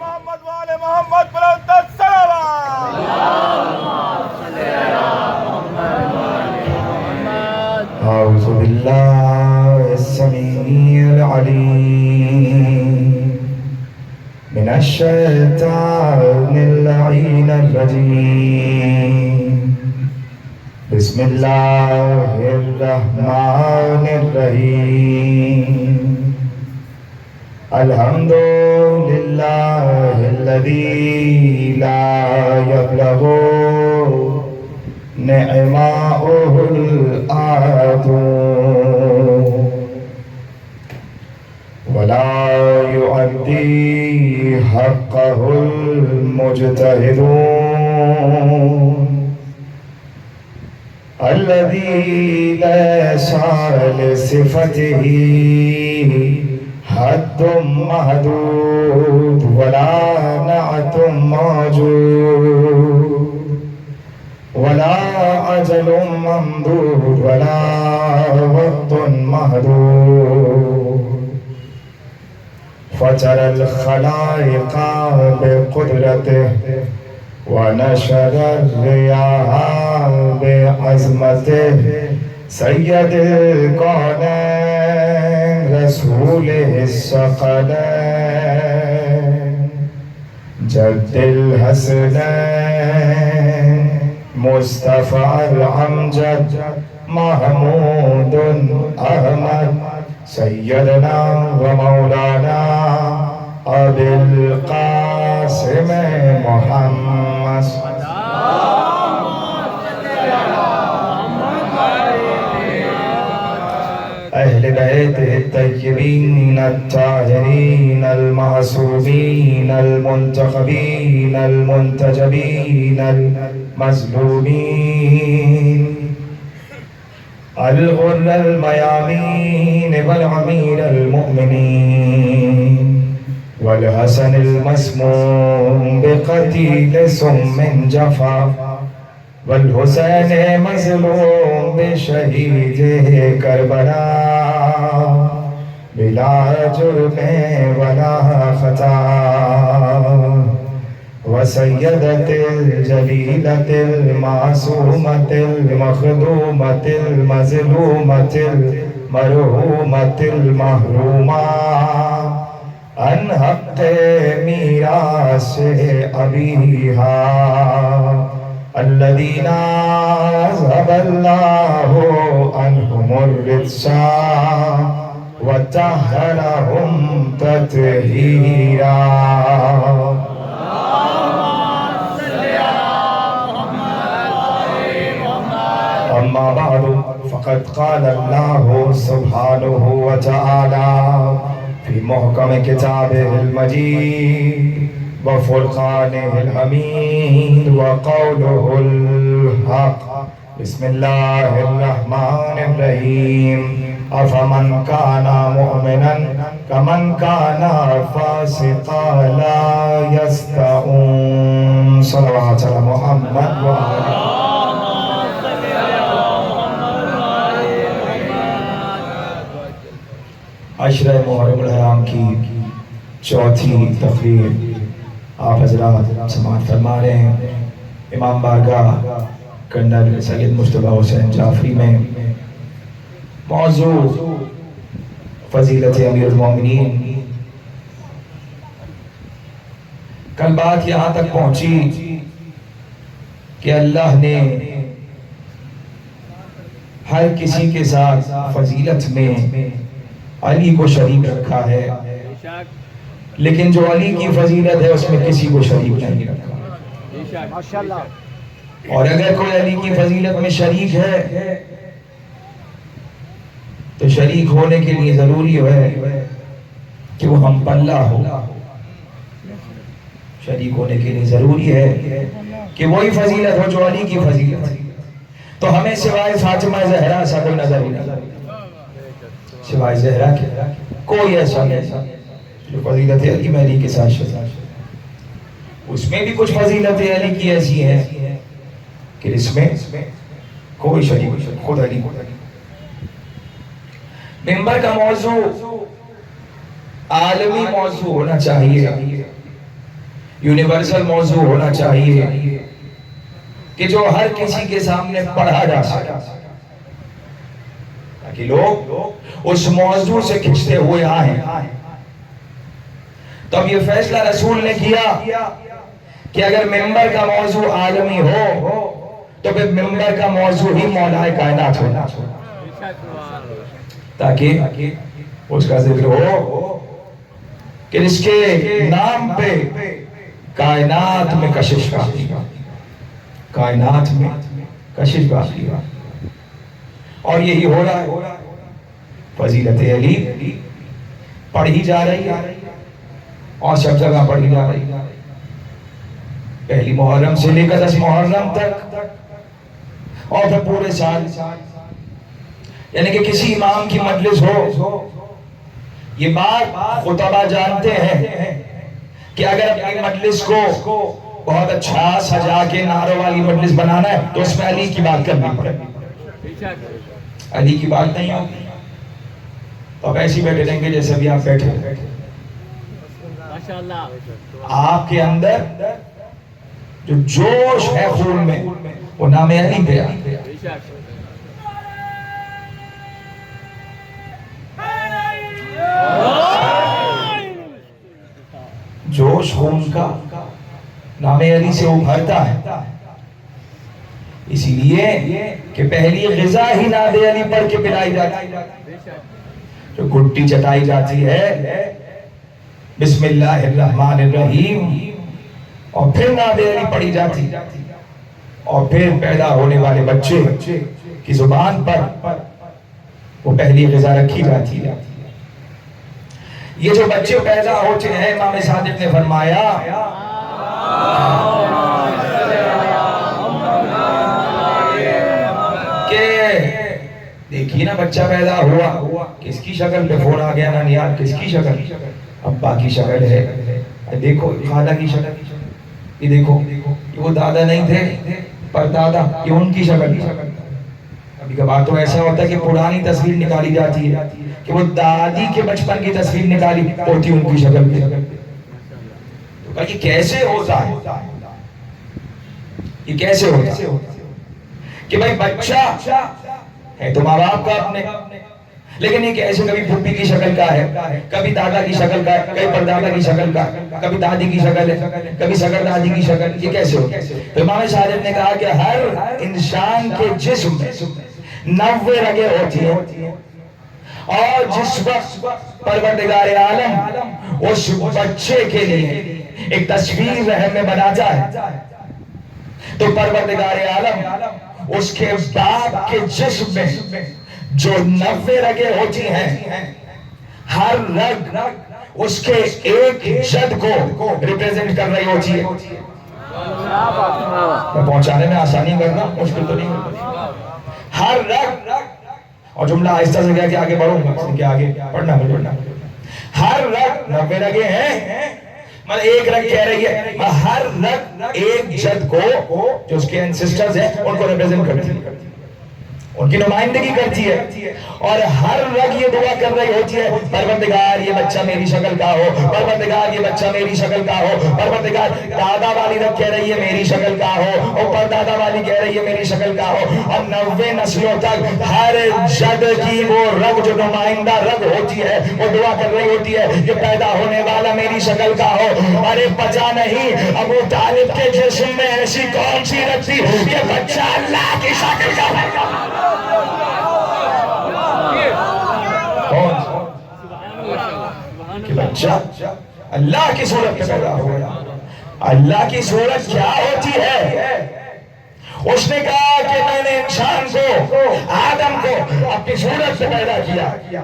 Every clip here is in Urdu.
محمد والے محمد بلند الصلوات. أعوذ بالله السميع العليم من الشيطان اللعين الرجيم. بسم الله الرحمن الرحيم. الحمد لله الذي لا يبلغ نعماؤه الآت ولا يؤدي حقه المجتهدون الذي ليس لصفته حد محدود ولا نعت موجود ولا أجل ممدود ولا وقت محدود. فجر الخلائق بقدرته ونشر الرياح بعظمته. سيد الكونين رسوله الثقلين جد الحسنين مصطفى الأمجد محمود أحمد سيدنا ومولانا أبي القاسم محمد. أهل بيت الطيبين الطاهرين المعصومين المنتخبين المنتجبين المظلومين الغر الميامين والأمير المؤمنين والحسن المسموم بقتيل سم جفا والحسين مظلوم بشہید کربلا بلا جرم ولا خطا. وسيدة الجليلة المعصومة المخدومة المظلومة المرحومة المحرومة عن حق میراث أبيها الذين أذهب الله عنهم الرجس وطهرهم تطهيرا. أما بعد فقد قال الله سبحانه وتعالى في محكم كتابه المجيد وفرقانه الحميد وقوله الحق. بسم الله الرحمن الرحيم. أفمن كان مؤمنا كمن كان فاسقا لا يستوون. صلوات على محمد وآله. عشرہ محرم الحرام کی چوتھی تقریر آپ حضرات سماعت فرما رہے ہیں امام بارگاہ کرنل سید مصطفیٰ حسین جعفری میں. موضوع فضیلت امیر المومنین. کل بات یہاں تک پہنچی کہ اللہ نے ہر کسی کے ساتھ فضیلت میں علی کو شریک رکھا ہے، لیکن جو علی کی فضیلت ہے اس میں کسی کو شریک نہیں رکھا. اور اگر کوئی علی کی فضیلت میں شریک ہے تو شریک ہونے کے لیے ضروری ہے کہ وہ ہم پلہ ہو. شریک ہونے کے لیے ضروری ہے کہ وہی فضیلت ہو جو علی کی فضیلت ہے. تو ہمیں سوائے فاطمہ زہرا سا کوئی نظر نہیں، سوائے زہرا کے کوئی ایسا نہیں جو فضیلت علی میں علی کے ساتھ شریک. اس میں بھی کچھ فضیلت علی کی ایسی ہیں کہ اس میں کوئی شریک خود علی. ممبر کا موضوع عالمی موضوع ہونا چاہیے، یونیورسل موضوع ہونا چاہیے کہ جو ہر کسی کے سامنے پڑھا جا سکے، تاکہ لوگ اس موضوع سے کھنچتے ہوئے آئیں۔ تو اب یہ فیصلہ رسول نے کیا کہ اگر ممبر کا موضوع عالمی ہو تو پھر ممبر کا موضوع ہی مولا کائنات ہونا، تاکہ اس کا ذکر ہو کہ اس کے نام پہ کائنات میں کشش باقی، کائنات میں کشش باقی، اور یہی ہو رہا ہے۔ فضیلت علی پڑھی جا رہی ہے اور سب جگہ پڑھی جا رہی ہے، پہلی محرم سے لے کر 10 محرم تک، اور پھر پورے سال، یعنی کہ کسی امام کی مجلس ہو، یہ بات خطبہ جانتے ہیں کہ اگر اپنی مجلس کو بہت اچھا سجا کے نعروں والی مجلس بنانا ہے تو اس میں علی کی بات کرنی پڑے، علی کی بات نہیں ہوگی تو آپ ایسی بیٹھے رہیں گے جیسے بھی آپ بیٹھے، آپ کے اندر جو جوش ہے خون میں وہ نام علی پہ آئے۔ جوش خون کا نام علی سے ابھرتا ہے، اسی لیے کہ پہلی غذا ہی نام علی پڑھ کے پلائی جاتی ہے، جو گھٹی چٹائی جاتی ہے بسم اللہ الرحمن الرحیم، اور پھر نام علی پڑھی جاتی، اور پھر پیدا ہونے والے بچے کی زبان پر وہ پہلی غذا رکھی جاتی ہے۔ یہ جو بچے پیدا ہوتے ہیں، امام صادق نے فرمایا کہ دیکھیے نا بچہ پیدا ہوا، کس کی شکل پہ فون آ گیا نا نیار، کس کی شکل؟ ابا کی شکل ہے، دیکھو خالہ کی شکل، یہ دیکھو یہ وہ دادا نہیں تھے پر دادا، یہ ان کی شکل۔ کبھی کبھار تو ایسا ہوتا ہے کہ پرانی تصویر نکالی جاتی ہے کہ وہ دادی کے بچپن کی تصویر نکالی ہوتی ان کی شکل پہ، تو کہا یہ کیسے ہوتا ہے، یہ کیسے ہوتا ہے کہ بھائی بچہ ہے تو ماں باپ کا اپنے، لیکن یہ کیسے کبھی پھپھی کی شکل کا ہے، کبھی دادا کی شکل کا ہے، کبھی پردادا کی شکل کا ہے، کبھی دادی کی شکل ہے، کبھی سگر دادی کی شکل، یہ کیسے ہوتا ہے؟ تو امام صادق نے کہا کہ ہر انسان کے جسم میں 90 رگیں ہوتی ہیں، اور جس وقت پروردگار عالم اس بچے کے لیے ایک تصویر رحم میں بناتا ہے تو پروردگار عالم اس کے باپ کے جسم میں جو 90 رگیں ہوتی ہیں، ہر رگ اس کے ایک جد کو ریپریزنٹ کر رہی ہوتی ہے۔ میں پہنچانے میں آسانی کرنا مشکل تو نہیں ہوتا، ہر رگ، اور جملہ آہستہ سے کہہ کے آگے بڑھوں گا اس کے آگے پڑھنا، ہر رگ 90 رگیں ہیں، مطلب ایک رگ کہہ رہی ہے، ہر رگ ایک جد کو جو اس کے انسسٹرز ہیں ان کو ریپریزنٹ کرتی ہے، ان کی نمائندگی کرتی ہے، اور ہر رگ یہ دعا کر رہی ہوتی ہے پروردگار یہ بچہ میری شکل کا ہو، پروردگار یہ بچہ میری شکل کا ہو، پروردگار دادا والی رگ کہہ رہی ہے میری شکل کا ہو، اور پردادا والی کہہ رہی ہے میری شکل کا ہو، اور 90 نسلوں تک ہر جد کی وہ رگ جو نمائندہ رگ ہوتی ہے وہ دعا کر رہی ہوتی ہے کہ پیدا ہونے والا میری شکل کا ہو۔ ارے پتا نہیں ابو طالب کے جسم میں ایسی کون سی رگ تھی یہ بچہ اللہ کی شکل کا ہے، کہ بچہ اللہ کی صورت میں پیدا ہوا۔ اللہ کی صورت کیا ہوتی ہے؟ اس نے کہا کہ میں نے انسان کو، آدم کو اپنی صورت سے پیدا کیا۔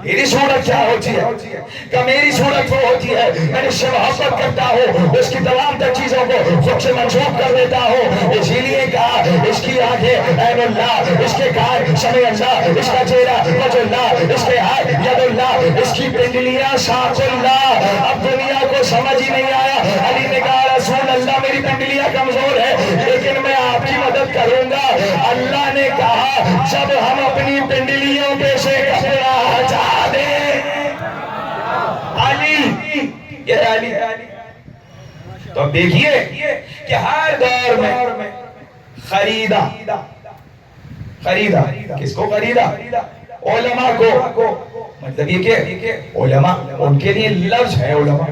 میری صورت کیا ہوتی ہے؟ کہ میری صورت وہ ہوتی ہے میں اس سے محبت کرتا ہوں، اس کی تمام تر چیزوں کو خود سے منسوخ کر دیتا ہوں، اسی لیے کہا اس کی آنکھیں عین اللہ، اس کے کان سمع اللہ، اس کا چہرہ وجہ اللہ، اس کے ہاتھ ید اللہ، اس کی پنڈلیاں ساق اللہ۔ اب دنیا کو سمجھ ہی نہیں آیا، علی نے کہا رسول اللہ میری پنڈلیاں کمزور ہے لیکن میں آپ کی مدد کروں گا۔ اللہ نے کہا جب ہم اپنی پنڈلیوں پہ سے کپڑا ہٹا دیں تو اب دیکھیے کہ ہر دور میں خریدا کس کو خریدا؟ علماء کو. مطلب یہ کہ علماء ان کے لیے لفظ ہے علماء.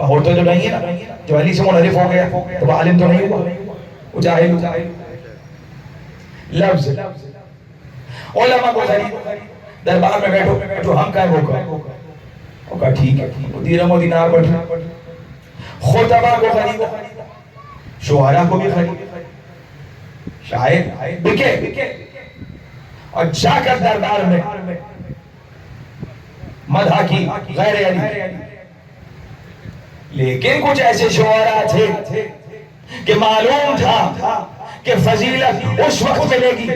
ہوتا تو نہیں ہے نا جو علی سے منحرف ہو گیا تو وہ عالم تو نہیں ہوا, وہ جاہل. لفظ علماء کو خرید, دربار میں بیٹھو ہم کہیں وہ کہا ٹھیک ہے, وہ دیرہم و دینار بیٹھا. خطبہ کو خریدا, شعراء کو بھی خریدا, شاعر بکے اور جا کر دربار میں مدح کی غیر علی. لیکن کچھ ایسے شعراء تھے کہ معلوم تھا کہ فضیلت اس وقت ملے گی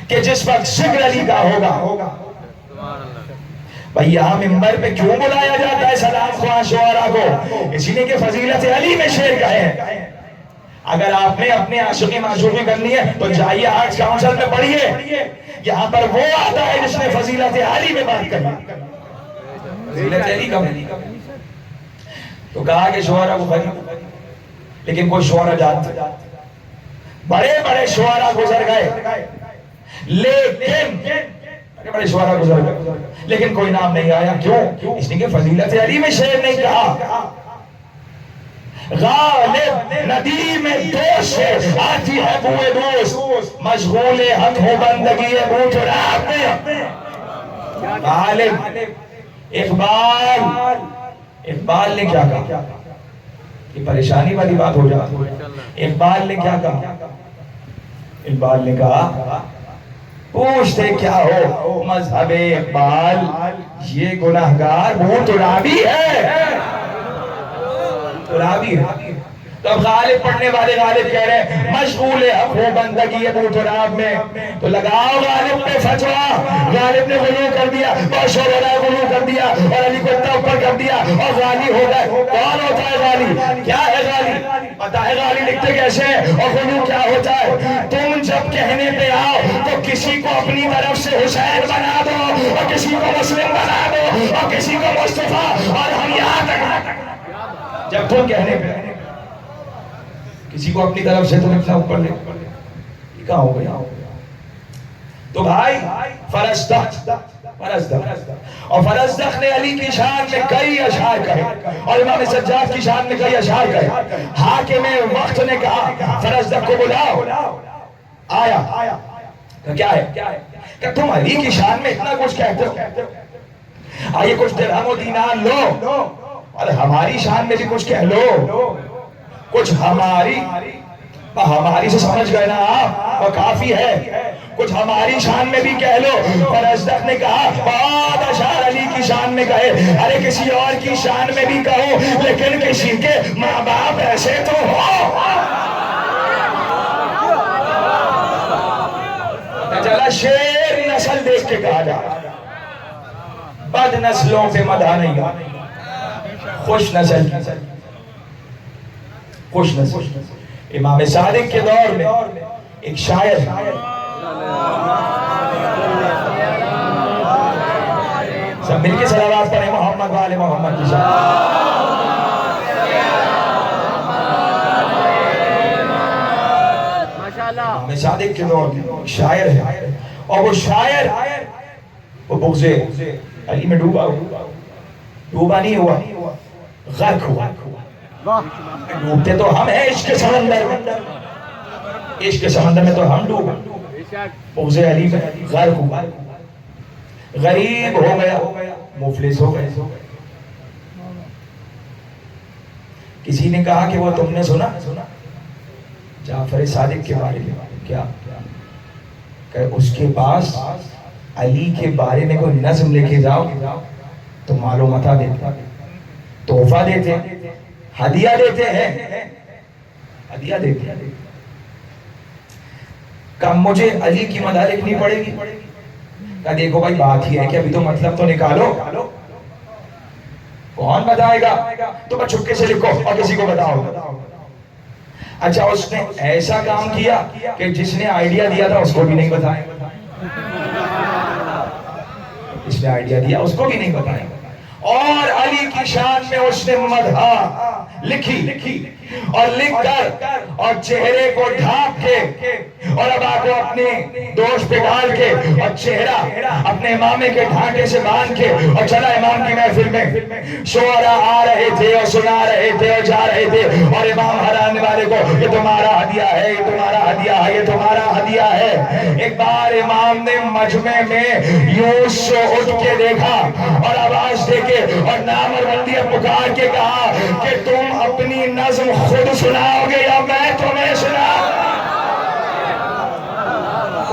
کہ جس وقت ذکر علی کا ہوگا. بھئی یہاں منبر پہ کیوں بلایا جاتا ہے سلام خواہ شعراء کو؟ اسی لیے کہ فضیلت علی میں شعر کہے ہیں. اگر آپ نے اپنے عاشقی معشوقی کرنی ہے تو جائیے آرٹس کاؤنسل میں پڑھیے, یہاں پر وہ آتا ہے جس نے فضیلت علی میں بات کرنی. فضیلت علی کا تو کہا کہ شعراء کو خرید. لیکن کوئی شعراء جانتے, بڑے بڑے شعراء گزر گئے, لیکن کوئی نام نہیں آیا. کیوں؟ اس لیے کہ فضیلت علی میں شعر نہیں کہا. غالب ندیم دوست ہے آتی ہے بوئے دوست, مشغول حق ہو بندگی ہے بو تراب میں. غالب اقبال نے کیا کہا؟ یہ پریشانی والی بات ہو جاتی. اقبال نے کیا کہا؟ اقبال نے کہا پوچھتے کیا ہو مذہب اقبال, یہ گناہگار بو ترابی ہے. ترابی ہے. تو اب غالب پڑھنے والے غالب کہہ رہے ہیں مشغول حق ہو بندگی ابو تراب میں, تو لگاؤ غالب پہ فتوا. غالب نے غلو کر دیا, باشور علیہ غلو کر دیا اور علی کو اتنا اوپر کر دیا اور غالی ہو گئے. کون ہوتا ہے غالی؟ کیا ہے غالی؟ پتا ہے غالی لکھتے کیسے ہیں اور غلو کیا ہوتا ہے؟ تم جب کہنے پہ آؤ تو کسی کو اپنی طرف سے حسین بنا دو اور کسی کو مسلم بنا دو اور کسی کو مصطفیٰ, اور ہم یہاں تک جب تم کہنے پہ کسی کو اپنی طرف سے تم اتنا اوپر لے, یہ کہاں ہو گیا؟ تو بھائی فرزدق اور فرزدق نے علی کی شان میں کئی اشعار کہے اور امام سجاد کی شان میں کئی اشعار کہے. حاکم وقت نے کہا فرزدق کو بلاؤ. آیا کیا ہے کہ تم علی کی شان میں اتنا کچھ کہتے ہو, آئیے کچھ درہم و دینار لو اور ہماری شان میں بھی کچھ کہہ لو. کچھ ہماری سے سمجھ گئے نا آپ, وہ کافی ہے. کچھ ہماری شان میں بھی کہہ لو. فرزدق نے کہا بعد اشعار علی کی شان میں کہے. ارے کسی اور کی شان میں بھی کہو, لیکن کسی کے ماں باپ ایسے تو ہو. چلا شیر نسل دیکھ کے کہا جا, بد نسلوں پہ مدح نہیں, خوش نسل. امام صادق کے دور میں ایک شاعر سب مل کے صلوات پڑھیں محمد والے محمد کی شان. امام صادق کے دور میں ایک شاعر ہے اور وہ شاعر وہ بغض علی میں ڈوبا نہیں ہوا, غرق ہوا. ڈوبتے تو ہم ہیں عشق سمندر میں, عشق سمندر میں تو ہم ڈوبے. بغض علی میں غرق ہوا, غریب ہو گیا, مفلس ہو گئے. کسی نے کہا کہ وہ تم نے سنا جعفر صادق کے بارے میں کیا کہ اس کے پاس علی کے بارے میں کوئی نظم لے کے جاؤ تو مالو متا دیتے, تحفہ دیتے, ہدیہ دیتے ہیں. کہ مجھے علی کی مدح لکھنی پڑے گی. کہ دیکھو بھائی بات ہی ہے کہ ابھی تو مطلب تو نکالو, کون بتائے گا؟ تو بس چھپکے سے لکھو اور کسی کو بتاؤ. اچھا اس نے ایسا کام کیا کہ جس نے آئیڈیا دیا تھا اس کو بھی نہیں بتایا, اور علی کی شان میں اس نے مدح لکھی اور لکھ کر اور چہرے کو ڈھانپ کے اور ابا کو اپنے دوش پہ ڈال کے اور چہرہ اپنے امامے کے ڈھانٹے سے باندھ کے اور چلا امام کی محفل میں. شعراء آ رہے تھے اور سنا رہے تھے اور جا رہے تھے اور امام ہرانے والے کو یہ تمہارا ہدیہ ہے، یہ تمہارا ہدیہ ہے، یہ تمہارا ہدیہ ہے. ایک بار امام نے مجمع میں یوں سے اٹھ کے دیکھا اور آواز دے کے اور نامربندیہ پکار کے کہا کہ تم اپنی نظم خود سناؤ گے یا میں تمہیں سناؤں؟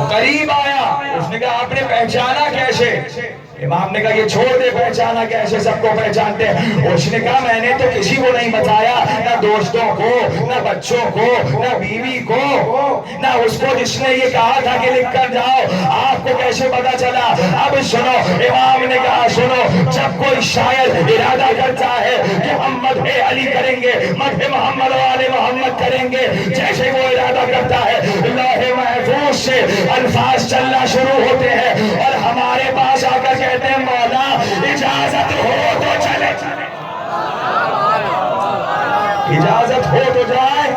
قریب آیا، اس نے کہا آپ نے پہچانا کیسے؟ امام نے کہا یہ چھوڑ دے، پہچانا کیسے، سب کو پہچانتے ہیں. اس نے کہا میں نے تو کسی کو نہیں بتایا، نہ دوستوں کو، نہ بچوں کو، نہ بیوی کو، نہ اس کو جس نے یہ کہا تھا کہ لکھ کر جاؤ. آپ کو کیسے پتا چلا؟ اب سنو. امام نے کہا سنو، جب کوئی شاعر ارادہ کرتا ہے کہ ہم مدح علی کریں گے، مدح محمد والے محمد کریں گے، جیسے وہ ارادہ کرتا ہے لوح محفوظ سے الفاظ چلنا شروع ہوتے ہیں اور ہمارے پاس آ کر کہتے ہیں مولا اجازت ہو تو چلے، اجازت ہو تو جائے.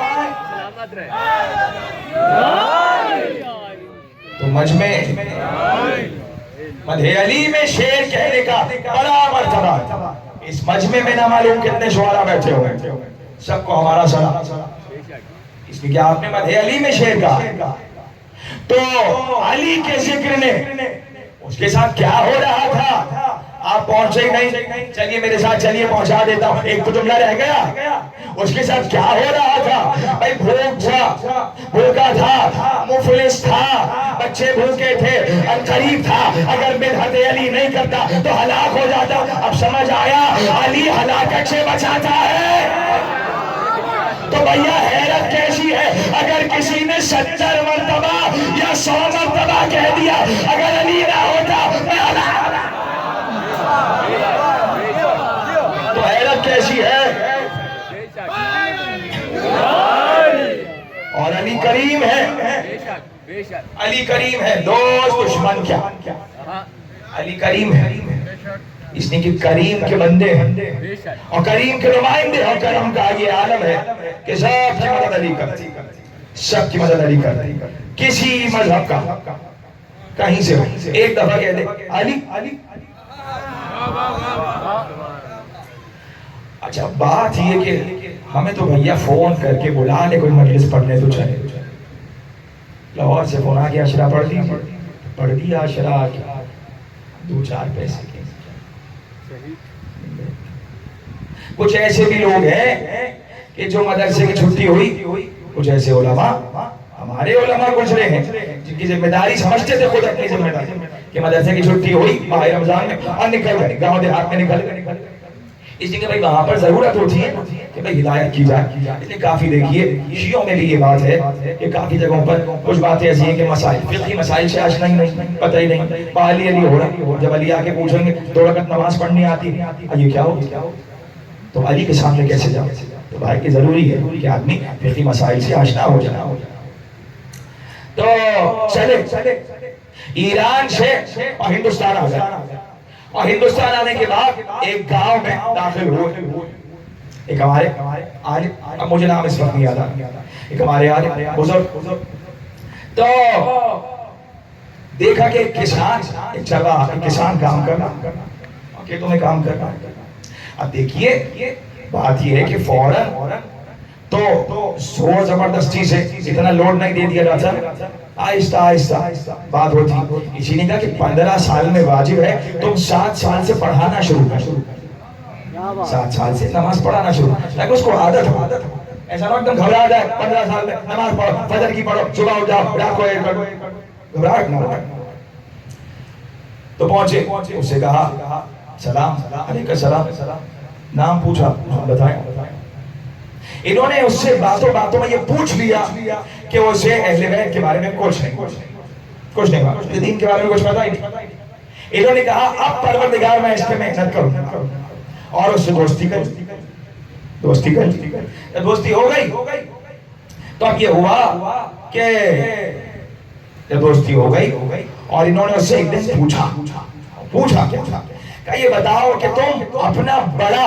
تو مجمع مدح علی میں شعر کہنے کا بڑا مرتبہ. اس مجمع میں نہ معلوم کتنے شعراء بیٹھے ہوئے، سب کو ہمارا سلام. اس لیے کہ آپ نے مدح علی میں شعر کہا تو علی کے ذکر نے اس کے ساتھ کیا ہو رہا تھا آپ پہنچے ہی نہیں. چلیے میرے ساتھ چلیے پہنچا دیتا ہوں. ایک تو جملہ رہ گیا. اس کے ساتھ کیا ہو رہا تھا؟ بھائی بھوکا تھا، مفلس تھا، بچے بھوکے تھے، قریب تھا اگر مدحت علی نہیں کرتا تو ہلاک ہو جاتا. اب سمجھ آیا علی ہلاکت سے بچاتا ہے. تو بھیا حیرت کیسی ہے اگر کسی نے 70 مرتبہ یا 100 مرتبہ کہہ دیا اگر علی نہ ہوتا میں تو حیرت کیسی ہے. اور علی کریم ہے، علی کریم ہے، دوست دشمن کیا، علی کریم ہے. اس نے کہ کریم کے بندے ہیں اور کریم کے نمائندے اور کرم کا یہ عالم ہے کہ سب کی مدد علی کرتی، سب کی مدد علی کرتی. کسی مذہب کا کہیں سے ایک دفعہ کہہ دے علی. اچھا بات یہ کہ ہمیں تو بھیا فون کر کے بلا لے کوئی مجلس پڑھنے تو چلے. لاہور سے فون آ گیا اشرا پڑھ دیا اشرا 2-4 پیسے کے. کچھ ایسے بھی لوگ ہیں کہ جو مدرسے کی چھٹی ہوئی، کچھ ایسے علماء ہمارے علماء گزرے ہیں جن کی ذمہ داری سمجھتے تھے خود اپنی ذمہ داری کہ مدرسے کی چھٹی ہوئی ماہ رمضان میں اور نکل گئے گاؤں دیہات میں نکل گئے. اس لیے کہ بھائی وہاں پر ضرورت ہوتی ہے کہ بھائی ہدایت کی جائے. اس لیے کافی دیکھیے شیعوں میں بھی یہ بات ہے کہ کافی جگہوں پر کچھ باتیں ایسی ہیں کہ مسائل فقہی مسائل سے آشنا ہی نہیں، پتہ ہی نہیں. علی ہو رہا، جب علی آ کے پوچھیں گے 2 رکعت نماز پڑھنی آتی ہے، یہ کیا ہو تو علی کے سامنے کیسے جاؤ؟ تو بھائی کہ ضروری ہے کہ آدمی فقہی مسائل سے آشنا ہو جائے. تو چلے ایران سے اور ہندوستان آ گئے اور ہندوستان آنے کے بعد ایک گاؤں میں داخل ہوئے. ایک ہمارے عالم، اب مجھے نام اس وقت نہیں یاد آ، ایک ہمارے عالم بزرگ. تو دیکھا کہ ایک کسان کام کرنا، کھیتوں میں کام کرنا. اب دیکھیے بات یہ ہے کہ فوراً تو زور زبردستی سے اتنا لوڈ نہیں دے دیا جاتا، آہستہ آہستہ بات ہوتی. اسی نے کہا کہ 15 سال میں واجب ہے تم 7 سال سے پڑھانا شروع کر، 7 سال سے نماز پڑھانا شروع تاکہ اس کو عادت ہو. ایسا نہ ایک دم گھبرا جائے 15 سال میں نماز پڑھو، فجر کی پڑھو، صبح اٹھ جاؤ، رات کو گھبراہٹ نہ ہو. تو پہنچے، اس سے کہا سلام علیکم السلام، نام پوچھا، بتائیں. انہوں نے اس سے باتوں میں یہ پوچھ لیا کہ وہ اسے اہل بیت کے بارے میں کچھ نہیں، دین کے بارے میں کچھ پتا ہی نہیں. انہوں نے کہا اب پروردگار میں اس پہ محنت کروں اور اس سے دوستی ہو گئی. تو اب یہ ہوا کہ جب دوستی ہو گئی اور انہوں نے اس سے ایک دن پوچھا کہ یہ بتاؤ کہ تم اپنا بڑا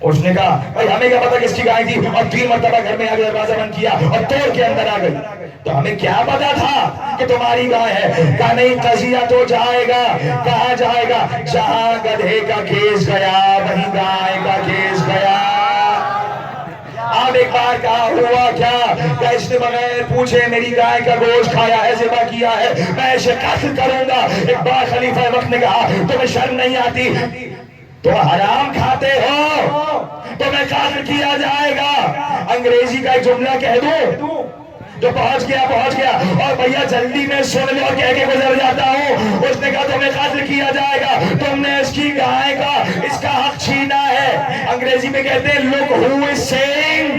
اس نے کہا بھائی ہمیں کیا پتا کس کی گائے تھی، اور 3 مرتبہ گھر میں آگے دروازہ بند کیا اور توڑ کے اندر آ گئی، تو ہمیں کیا پتا تھا کہ تمہاری گائے ہے؟ کہا نہیں، قضیہ تو جائے گا، کہا جائے گا جہاں گدھے کا کیس گیا وہیں گائے کا کیس گیا۔ اب ایک بار کہا ہوا کیا کہ اس نے بغیر پوچھے میری گائے کا گوشت کھایا ہے، ذبح کیا ہے، میں اسے قتل کروں گا۔ ایک بار خلیفہ وقت نے کہا تمہیں شرم نہیں آتی؟ تم حرام کھاتے ہو، تمہیں قتل کیا جائے گا۔ انگریزی کا ایک جملہ کہہ دوں جو پہنچ گیا، اور بھیا جلدی میں سن لو کہہ کے گزر جاتا ہوں۔ اس نے کہا تمہیں قتل کیا جائے گا، تم نے اس کی گائے کا، اس کا حق چھینا ہے۔ انگریزی میں کہتے ہیں look who is saying،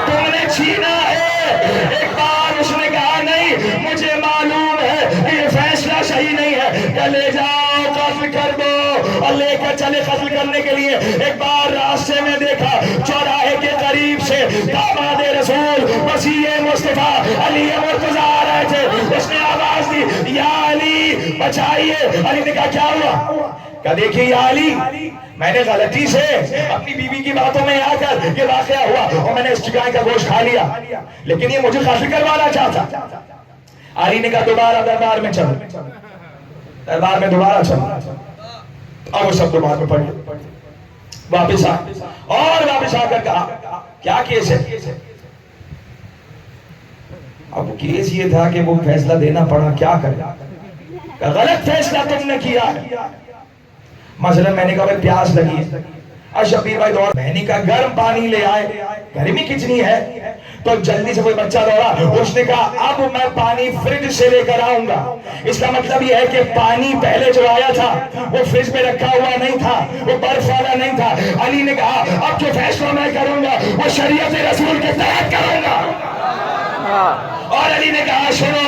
تم نے چھینا ہے۔ ایک بار اس نے کہا نہیں، مجھے معلوم ہے کہ یہ فیصلہ صحیح نہیں ہے، کہ لے جاؤ قتل کر دو، اور لے کر چلے قتل کرنے کے لیے۔ ایک بار راستے میں دیکھا چوراہے کے قریب سے داماد رسول مسیح مصطفیٰ علی مرتضیٰ آ رہے تھے۔ اس نے آواز دی یا علی بچائیے۔ علی نے کہا کیا ہوا؟ کہا دیکھیے یا علی، میں نے غلطی سے اپنی بیوی کی باتوں میں آ کر یہ واقعہ ہوا اور میں نے اس گائے کا گوشت کھا لیا، لیکن یہ مجھے قتل کروانا چاہتا۔ علی نے کہا دوبارہ دربار میں چلو، دربار میں دوبارہ چلو۔ اب وہ سب دربار میں پڑھے، واپس آ کر کہا کیا کیس ہے؟ اب کیس یہ تھا کہ وہ فیصلہ دینا پڑا، کیا کرے؟ غلط فیصلہ تم نے کیا ہے۔ مثلا میں نے کہا بھائی پیاس لگی ہے، شبیر بھائی دوڑ، میں نے کہا گرم پانی لے آئے، گرمی کتنی ہے، تو جلدی سے کوئی بچہ دوڑا۔ اس نے کہا اب میں پانی فریج سے لے کر آؤں گا۔ اس کا مطلب یہ ہے کہ پانی پہلے جو آیا تھا وہ فریج میں رکھا ہوا نہیں تھا، وہ برف والا نہیں تھا۔ علی نے کہا اب جو فیصلہ میں کروں گا وہ شریعت رسول کے تحت کروں گا۔ اور علی نے کہا سنو،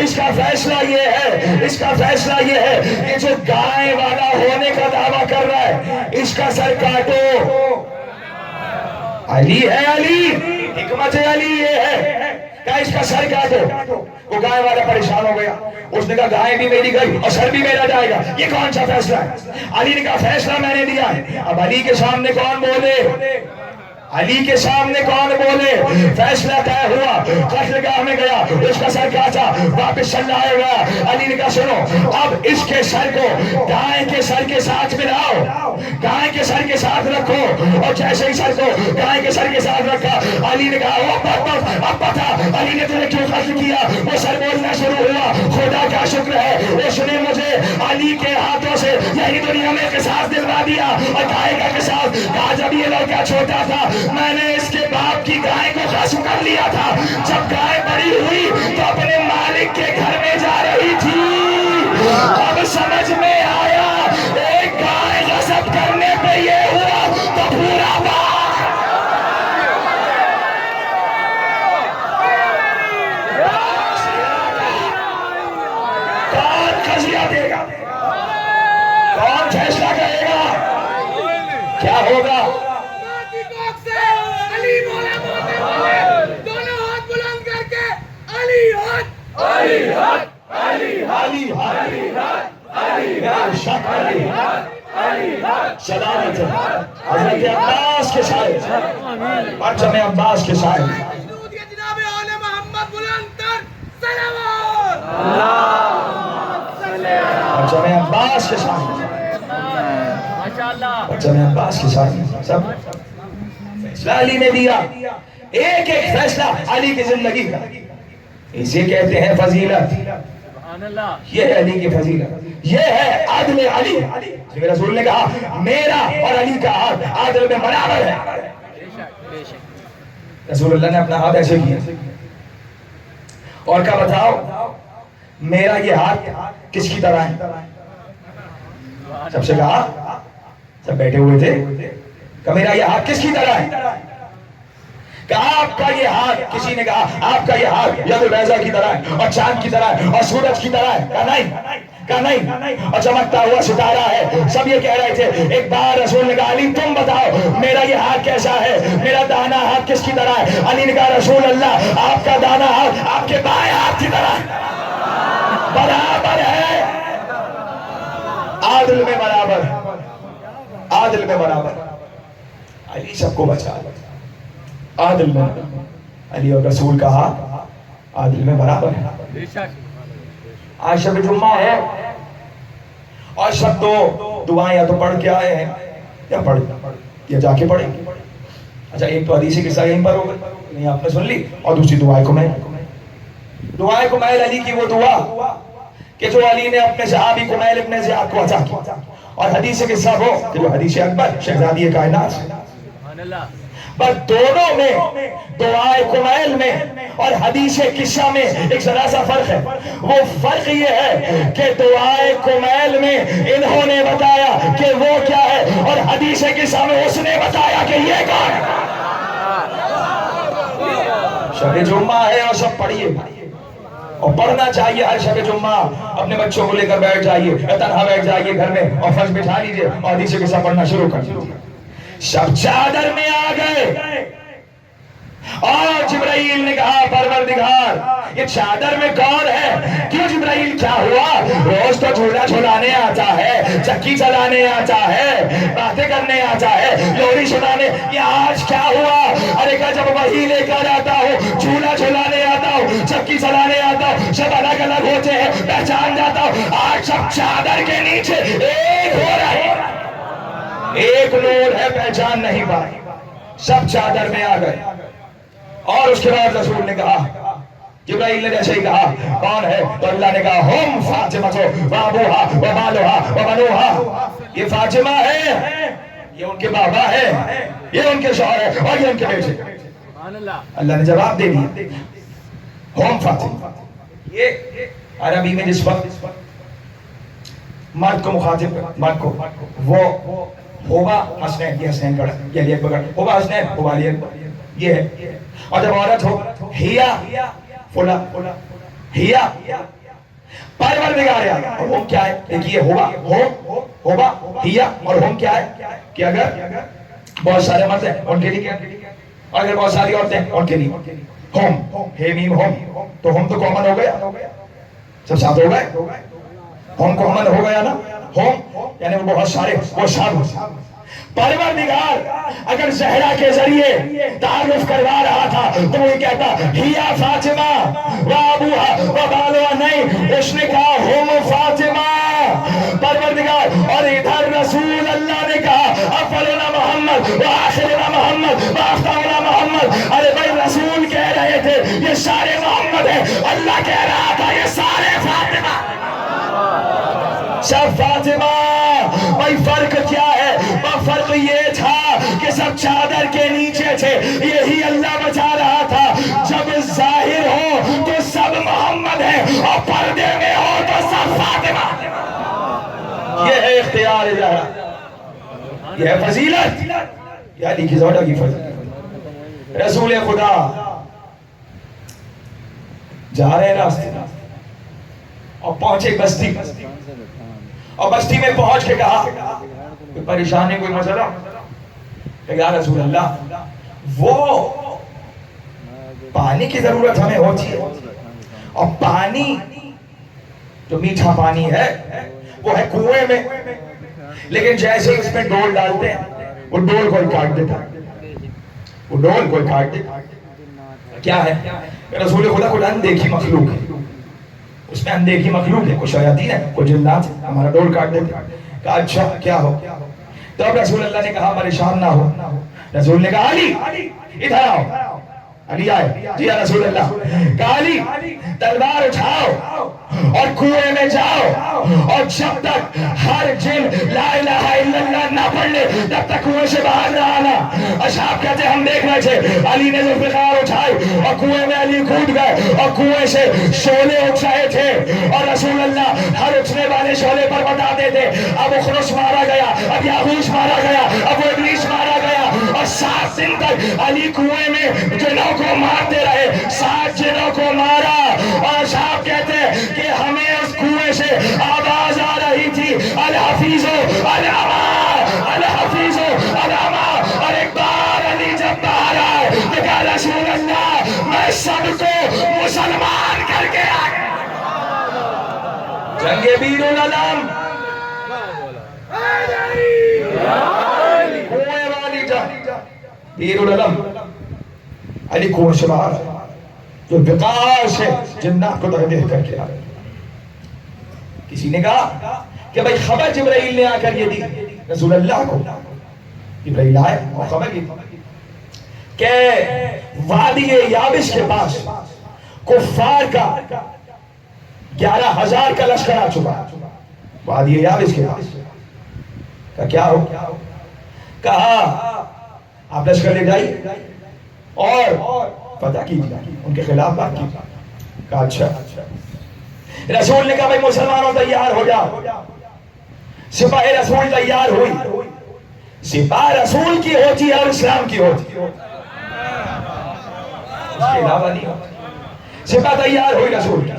اس کا فیصلہ یہ ہے کہ جو گائے والا ہونے کا دعویٰ کر رہا ہے اس کا سر کاٹو۔ علی ہے، علی حکمت علی یہ ہے کہ اس کا سر کاٹو۔ وہ گائے والا پریشان ہو گیا، اس نے کہا گائے بھی میری گئی اور سر بھی میرا جائے گا، یہ کون سا فیصلہ ہے؟ علی نے کہا فیصلہ میں نے دیا ہے۔ اب علی کے سامنے کون بولے؟ فیصلہ طے ہوا، قتل گاہ میں گیا، اس کا سر کاٹا، واپس چلا گیا۔ علی نے کہا سنو، اب اس کے سر کو گائے کے سر کے ساتھ ملاؤ، گائے کے سر کے ساتھ رکھو، اور جیسے ہی سر کو گائے کے سر کے ساتھ رکھا، علی نے کہا اب پتا علی نے تمہیں کیوں قتل کیا؟ وہ سر بولنا شروع ہوا، خدا کا شکر ہے اس نے مجھے علی کے ہاتھوں سے یہی دنیا میں قصاص دلوا دیا۔ اور گائے کا قصاص، کہا جب یہ لڑکا چھوٹا تھا میں نے اس کے باپ کی گائے کو غصب کر لیا تھا، جب گائے بڑی ہوئی تو اپنے مالک کے گھر میں جا رہی تھی، اب سمجھ میں آیا ایک گائے غصب کرنے پہ یہ ہوا تو پورا باغ۔ کون قضیہ دے گا؟ کون فیصلہ کرے گا؟ کیا ہوگا؟ حضرت عباس کے شاعر، پرچم عباس کے شاعر، جناب اعلی محمد بلند تر صلوات، پرچم عباس کے شاعر، پرچم عباس کے شاعر، سب فیصلہ علی نے دیا، ایک ایک فیصلہ علی کی زندگی کا، اسے کہتے ہیں فضیلت۔ یہ ہے علی کی فضیلت، یہ ہے عدل علی۔ رسول نے کہا میرا اور علی کا ہاتھ عدل میں برابر ہے۔ رسول اللہ نے اپنا ہاتھ ایسے کیا اور کہا بتاؤ میرا یہ ہاتھ کس کی طرح ہے؟ سب سے کہا، سب بیٹھے ہوئے تھے، کہ میرا یہ ہاتھ کس کی طرح ہے؟ کہا آپ کا یہ ہاتھ، کسی نے کہا آپ کا یہ ہاتھ ید البیضاء کی طرح ہے اور چاند کی طرح ہے اور سورج کی طرح ہے۔ کہا نہیں، اور چمکتا ہوا ستارہ ہے۔ سب یہ کہہ رہے تھے۔ ایک بار رسول نے کہا علی تم بتاؤ میرا یہ ہاتھ کیسا ہے، میرا دانا ہاتھ کس کی طرح ہے؟ علی نے کہا رسول اللہ آپ کا دانا ہاتھ آپ کے بائیں ہاتھ کی طرح برابر ہے، عادل میں برابر، عادل میں برابر۔ علی سب کو بچا عادل میں علی اور رسول کا ہاتھ عادل میں برابر ہے. آج شب جمعہ ہے اور شب تو دعائیں یا تو پڑھ کے آئے ہیں یا پڑھ یا جا کے پڑھیں. اچھا ایک تو حدیث قصہ یہیں پر ہو گئی نہیں آپ نے سن لی, اور دوسری دعائیں کمیل علی کی وہ دعا کہ جو علی نے اپنے صحابی کمیل ابن زیاد کو عطا کی, اور حدیث قصہ وہ کہ جو حدیث اکبر شہزادی کائنات سے. بس دونوں میں دعائے کمیل میں اور حدیث قصہ میں ایک ذرا سا فرق ہے. وہ فرق یہ ہے کہ دعائے کمیل میں انہوں نے بتایا کہ وہ کیا ہے, اور حدیث قصہ میں اس نے بتایا کہ یہ کون ہے. شب جمعہ ہے اور سب پڑھیے, اور پڑھنا چاہیے ہر شب جمعہ. اپنے بچوں کو لے کر بیٹھ جائیے یا تنہا بیٹھ جائیے گھر میں اور فرض بٹھا لیجیے اور حدیث قصہ پڑھنا شروع کر دیجیے. سب چادر میں آ گئے اور جبرائیل نے کہا پروردگار یہ چادر میں کون ہے؟ کیوں جبرائیل کیا ہوا؟ روز تو جھولا جھولانے آتا ہے, چکی چلانے آتا ہے, باتیں کرنے آتا ہے, لوری سنانے, یہ آج کیا ہوا؟ ارے کہ جب وہی لے کر آتا ہوں, جھولا جھولانے آتا ہوں, چکی چلانے آتا ہوں, سب الگ الگ ہوتے ہیں, پہچان جاتا ہوں. آج سب چادر کے نیچے ایک ہو رہے, ایک نور ہے, پہچان نہیں پائے, سب چادر میں آ گئے. اور اس کے بعد رسول نے کہا, جبرائیل نے جیسے ہی کہا کون ہے, تو اللہ نے کہا ہم فاطمہ وابوہا وبالوہا وبنوہا, یہ فاطمہ ہے, یہ ان کے بابا ہے, یہ ان کے شوہر ہے, اور یہ ان کے بیٹے. اللہ نے جواب دے دیا ہم فاطمہ. یہ عربی میں جس وقت مرد کو مخاطب, مرد کو وہ ہوبا حسنین, یہ حسنین کڑا, یہ علی اکبر, ہوبا حسنین, ہوبا علی اکبر, یہ ہے. اور جب عورت ہو ہیا فلا, ہیا پروردگار ہے, اور ہم کیا ہے, ایک یہ ہوبا ہیا, اور ہم کیا ہے کہ اگر بہت سارے مرد ہیں ان کے لیے کیا, اور اگر بہت ساری عورتیں ہیں ان کے لیے ہم, ہے میم ہم, تو ہم تو کامن ہو گیا, سب ساتھ ہو گئے, ہم کامن ہو گیا نا, ہم یعنی وہ بہت سارے, وہ سب. پروردگار اگر زہرا کے ذریعے تعارف کروا رہا تھا تو وہ کہتا ہیا فاطمہ وابوہا وبالوہا, نہیں, اس نے کہا ہم فاطمہ. پروردگار, اور ادھر رسول اللہ نے کہا افضلنا محمد وآخرنا محمد وافتحنا محمد. ارے بھائی رسول کہہ رہے تھے یہ سارے محمد ہیں, اللہ کہہ رہا تھا یہ سارے فاطمہ, سب فاطمہ. بھائی فرق کیا ہے؟ فرق یہ تھا کہ سب چادر کے نیچے تھے, یہی اللہ بچا رہا تھا. جب ظاہر ہو تو سب محمد ہیں, اور پردے میں ہو تو سب فاطمہ. یہ ہے اختیار زہرا, یہ ہے فضیلت, یہ علی کی زوجہ کی فضیلت. رسول خدا جا رہے راستے اور پہنچے بستی, اور بستی میں پہنچ کے کہا کوئی پریشانی, کوئی مسئلہ, کہ یا رسول اللہ وہ پانی کی ضرورت ہمیں ہوتی ہے, اور پانی جو میٹھا پانی ہے وہ ہے کنویں میں, لیکن جیسے ہی اس میں ڈول ڈالتے ہیں وہ ڈول کوئی کاٹ دیتا, وہ ڈول کوئی کاٹ دیتا. کیا ہے رسول خدا کو اندیکھی مخلوق ہے, اس میں اندیکھی مخلوق ہے, کوئی شیاطین ہے, کوئی جنات ہے, ہمارا ڈول کاٹ دیتے. کہا اچھا کیا ہو؟ تو اب رسول اللہ نے کہا پریشان نہ ہو. رسول نے کہا علی ادھر آؤ. علی آئے, جی یا رسول اللہ. کہا علی تلوار اٹھاؤ اور کنویں میں جاؤ, اور جب تک ہر جن لا الہ الا اللہ نہ پڑھ لے تب تک کنویں سے باہر نہ آنا. اصحاب کہتے ہیں ہم دیکھ رہے تھے, علی نے ذوالفقار اٹھائی اور کنویں میں علی کود گئے, اور کنویں سے شعلے اٹھ رہے تھے, اور رسول اللہ ہر اٹھنے والے شعلے پر بتاتے تھے اب اخرس مارا گیا, اب یاغوش مارا گیا, اب وہ ابلیس مارا گیا. اور 7 دن تک علی کنویں میں جنوں کو مارتے رہے, 7 جنوں کو مارا. اور صاحب کہتے ہیں کہ ہمیں اس کنویں سے آواز آ رہی تھی الحفیظ العما الحفیظ العما. اور ایک بار علی جب باہر آئے تو کہا رسول اللہ میں سب کو مسلمان کر کے آئے. جنگ بیر العلم, کنویں والی جنگ. پیر العلم علی کون شبار جو وقاش ہے جنات کو تحدیح کر کے آ رہے. کسی نے کہا کہ بھئی خبر جبرائیل نے آ کر یہ دی رسول اللہ کو. جبرائیل آئے اور خبر کی کہ وادی یابس کے پاس کفار کا 11,000 کا لشکر آ چکا. وادی یابس کے پاس کہا کیا ہو؟ کہا آپ لشکر لے جائیے اور فتح کیجیے، ان کے خلاف بات کیجیے. کہا اچھا. رسول نے کہا بھائی مسلمانوں تیار ہو جاؤ. سپاہ رسول تیار ہوئی. سپاہ رسول کی ہوتی ہے اور اسلام کی ہوتی ہے، اس کے علاوہ نہیں ہوتی. سپاہ تیار ہوئی رسول کی.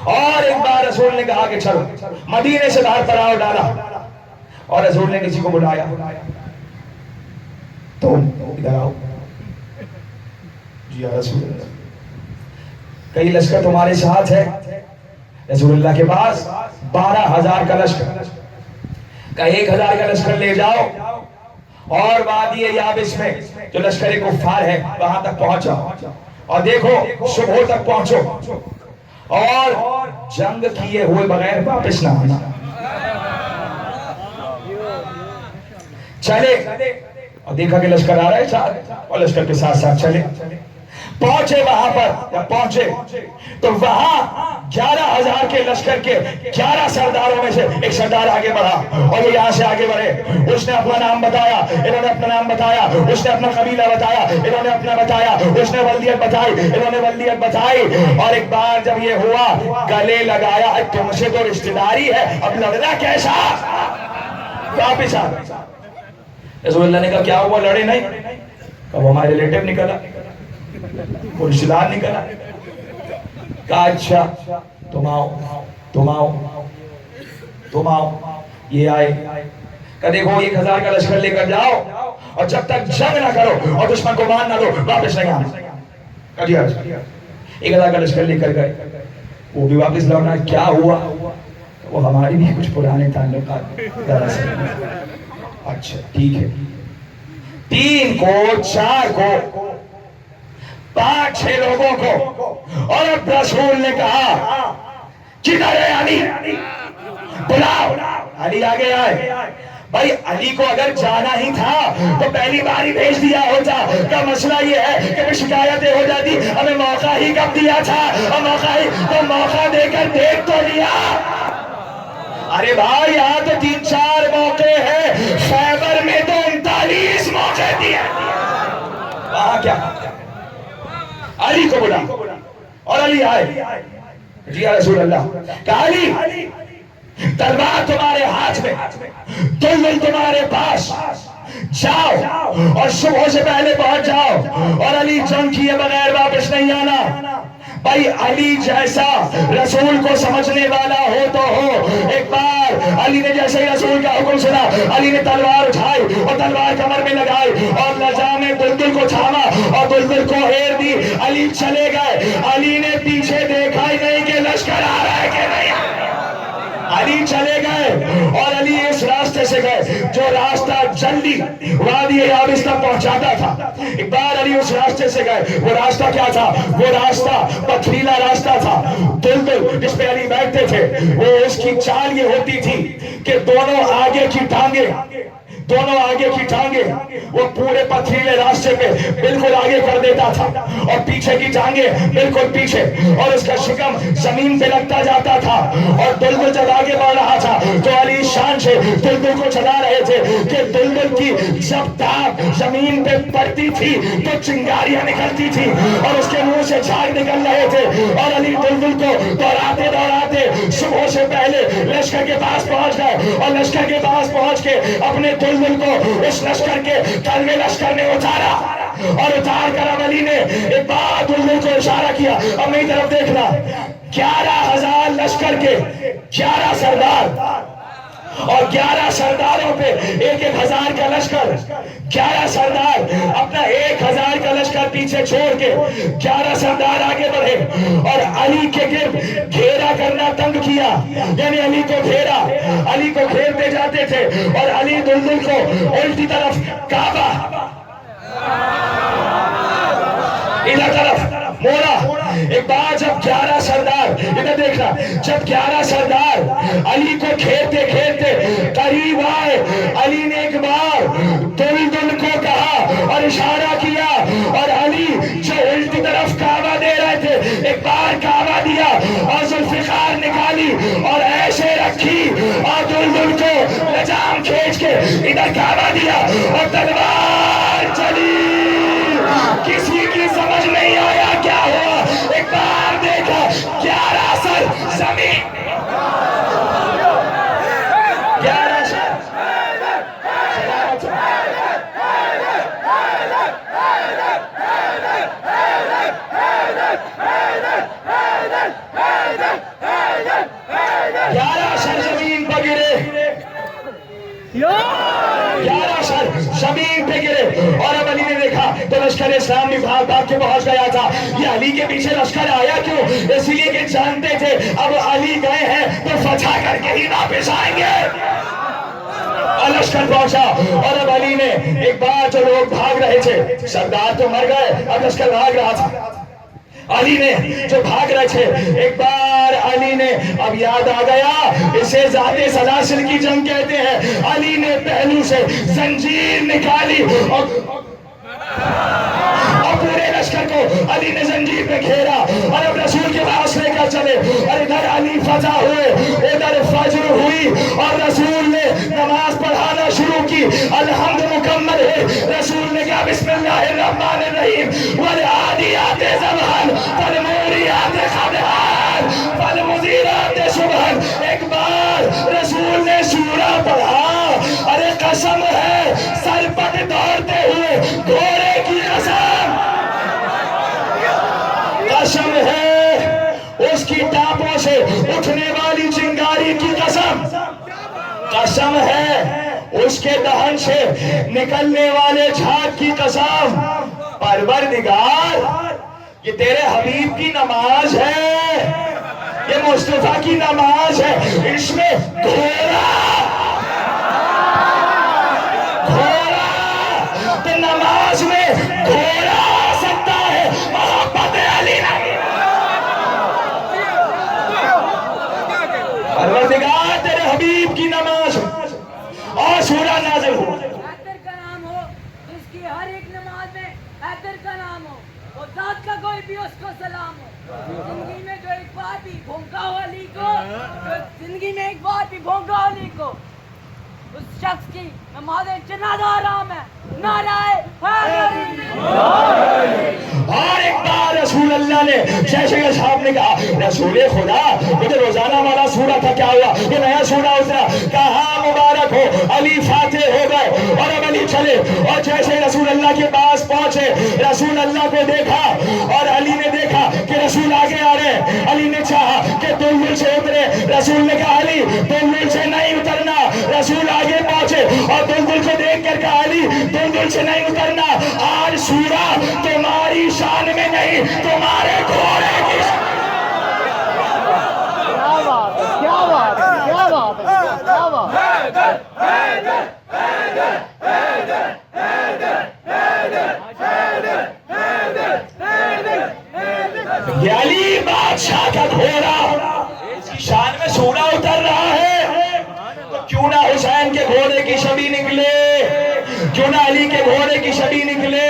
اور ایک بار رسول نے کہا کہ چلو مدینے سے باہر پڑاؤ ڈالا اور رسول نے کسی کو بلایا. تم ادھر آؤ. جی یا رسول اللہ، کئی لشکر تمہارے ساتھ ہے. رسول اللہ کے پاس 12,000 کا لشکر. کہ 1,000 کا لشکر لے جاؤ اور وادی یابس میں جو لشکر کفار ہے وہاں تک پہنچاؤ اور دیکھو صبح تک پہنچو اور جنگ کیے ہوئے بغیر واپس نہ آنا. چلے اور دیکھا کہ لشکر آ رہا ہے ساتھ اور لشکر کے ساتھ ساتھ چلے. پہنچے وہاں پر، جب پہنچے تو وہاں 11,000 کے لشکر کے 11 سرداروں میں سے ایک سردار آگے بڑھا اور یہ یہاں سے آگے بڑھے. اس نے اپنا نام بتایا، انہوں نے اپنا نام بتایا. اس نے اپنا قبیلہ بتایا، انہوں نے اپنا بتایا. اس نے ولدیت بتائی، انہوں نے ولدیت بتائی. اور ایک بار جب یہ ہوا گلے لگایا، تم سے تو رشتہ داری ہے، اب لڑنا کیسا؟ واپس آ گئے. رسول اللہ نے کہا کیا ہوا؟ لڑے نہیں؟ کہا وہ ہمارے ریلیٹیو نکلا، وہ رشتہ دار نکلا. کہا اچھا تم آؤ تم آؤ تم آؤ. یہ آئے. کہا دیکھو 1,000 کا لشکر لے کر جاؤ اور جب تک جنگ نہ کرو اور دشمن کو مان نہ دو واپس نہیں آنا. کہا جی 1,000 کا لشکر لے کر گئے. وہ بھی واپس لوٹا. کیا ہوا؟ وہ ہماری بھی کچھ پرانے تعلقات دراصل. اچھا ٹھیک ہے. 3 کو 4 کو 5-6 لوگوں کو. اور اب رسول نے کہا کدھر ہے علی؟ بلاؤ. علی آگے آئے. بھائی علی کو اگر جانا ہی تھا تو پہلی بار ہی بھیج دیا ہوتا. کا مسئلہ یہ ہے کہ شکایتیں ہو جاتی. ہمیں موقع ہی کب دیا تھا؟ اور موقع دے کر دیکھ تو لیا. ارے بھائی یہاں تو 3-4 موقع ہیں، خیبر میں تو 39 موقع دیے. وہاں کیا؟ علی کو بلا اور علی آئے. جی یا رسول اللہ. کہا علی تلوار تمہارے ہاتھ میں، دلدل تمہارے پاس، جاؤ اور صبح سے پہلے پہنچ جاؤ اور علی جنگ کیے بغیر واپس نہیں آنا. بھائی علی جیسا رسول کو سمجھنے والا ہو تو ہو. ایک بار علی نے جیسے ہی رسول کا حکم سنا، علی نے تلوار اٹھائی اور تلوار کمر میں لگائی اور لجام دلدل کو تھاما اور دلدل کو ہیر دی. علی چلے گئے. علی نے پیچھے دیکھا ہی نہیں کہ لشکر آ رہا ہے کہ نہیں. علی چلے گئے اور علی اس راستے سے گئے جو راستہ جلدی وادی یابس تک پہنچاتا تھا. ایک بار علی اس راستے سے گئے. وہ راستہ کیا تھا؟ وہ راستہ پتھریلا راستہ تھا. دلدل جس پہ علی بیٹھتے تھے وہ اس کی چال یہ ہوتی تھی کہ دونوں آگے کی ٹانگیں وہ پورے پتھریلے راستے پہ بالکل آگے کر دیتا تھا اور پیچھے کی ٹانگیں بالکل پیچھے، اور اس کا شکم زمین پہ لگتا جاتا تھا. اور دلدل جب آگے بڑھ رہا تھا تو علی شان سے دلدل کو چلا رہے تھے کہ دلدل کی جب داغ زمین پہ پڑتی تھی تو چنگاریاں نکلتی تھی اور اس کے منہ سے جھاگ نکل رہے تھے. اور علی دلدل کو دوڑاتے صبح سے پہلے لشکر کے پاس پہنچ گئے اور لشکر کے پاس پہنچ کے اپنے دلدل کو اس لشکر کے کلمے لشکر نے اتارا اور اتار کر اب علی نے ایک بار دلدل کو اشارہ کیا. اب میری طرف دیکھنا. 11,000 لشکر کے 11 سردار اور 11 سرداروں پہ 1,000 کا لشکر. 11 سردار اپنا 1,000 کا لشکر پیچھے چھوڑ کے 11 سردار آگے بڑھے اور علی کے گرد گھیرا کرنا تنگ کیا. یعنی علی کو گھیرتے جاتے تھے اور علی دلدل کو الٹی طرف کعبہ ادھر طرف موڑا. ایک بار جب 11 سردار, ادھر دیکھنا, جب 11 سردار علی کو کھیرتے کھیرتے قریب آئے, علی نے ایک بار دلدل کو کہا اور اشارہ کیا, اور علی جو الٹی طرف کعبہ دے رہے تھے ایک بار کعبہ دیا اور ذوالفقار نکالی اور ایسے رکھی اور دلدل کو لجام کھینچ کے ادھر کعبہ دیا اور تلوار چلی. کسی کی سمجھ نہیں آیا کیا ہوا. ایک بار دیکھا 11 سر زمین, 11 سر زمین پر گرے, 11 سر زمین پہ گرے. اور اب علی نے دیکھا تو لشکر اسلام بھی بھاگ بھاگ کے پہنچ گیا تھا. یہ علی کے پیچھے لشکر آیا کیوں؟ اس لیے کہ جانتے تھے اب علی گئے ہیں تو فتح کر کے ہی واپس آئیں گے. اور لشکر پہنچا اور اب علی نے ایک بار جو لوگ بھاگ رہے تھے, سردار تو مر گئے, اب لشکر بھاگ رہا تھا. علی نے جو بھاگ رہے تھے ایک بار علی نے اب یاد آ گیا, اسے ذات سلاسل کی جنگ کہتے ہیں. علی نے پہلو سے زنجیر نکالی اور پورے لشکر کو علی نے زنجیر پہ گھیرا اور اب رسول کے پاس لے کر چلے. اور ادھر علی فتح ہوئے, ادھر فجر ہوئی اور رسول نے نماز پڑھانا شروع کی. الحمد مکمل ہے. رسول نے کہا بسم اللہ الرحمن الرحیم والعادیات ضبحا فالموریات قدحا فالمغیرات صبحا. ایک بار رسول نے سورہ پڑھا. ارے قسم ہے سر پٹ دوڑتے ہوئے گھوڑے کی قسم, قسم ہے اس کی ٹاپوں سے اٹھنے والی چنگاری کی قسم, قسم ہے اس کے دہن سے نکلنے والے جھاگ کی قسم. پروردگار یہ تیرے حبیب کی نماز ہے, یہ مصطفیٰ کی نماز ہے, اس میں گھوڑا تو نماز میں گھوڑا آ سکتا ہے, محبت علی نہیں. پروردگار تیرے حبیب کی نماز اور سورہ نازل ہو. حیدر کا نام ہو جس کی ہر ایک نماز میں حیدر کا نام ہو, اور ذات کا کوئی بھی اس کو سلام ہو. زندگی میں جو ایک بار بھی بھونکا ہو علی کو, زندگی میں ایک بار بھی بھونکا ہو علی کو, اس شخص کی نماز جنازہ حرام ہے. نعرہ حیدری. اور ایک بار رسول اللہ نے شیخ صاحب نے کہا رسول خدا یہ جو روزانہ والا سورہ تھا کیا ہوا, یہ نیا سورہ اترا. کہا مبارک ہو علی فاتح ہو گئے. اور اب علی چلے اور جیسے رسول اللہ کے پاس پہنچے رسول اللہ کو دیکھا اور علی نے دیکھا کہ رسول آگے آ رہے ہیں. علی نے چاہا کہ دلدل سے اترے. رسول نے کہا علی دلدل سے نہیں اترنا. رسول آگے پہنچے اور دلدل کو دیکھ کر کہا علی دلدل سے نہیں اترنا, آج سورہ تمہاری شان میں نہیں تمہارے گھوڑے کی. کیا بات ہے, کیا بات ہے, کیا بات ہے, کیا بات ہے. یہ علی بادشاہ کا گھوڑا اس کی شان میں سورہ اتر رہا ہے, تو کیوں نہ حسین کے گھوڑے کی شبیہ نکلے, کیوں نہ علی کے گھوڑے کی شبیہ نکلے.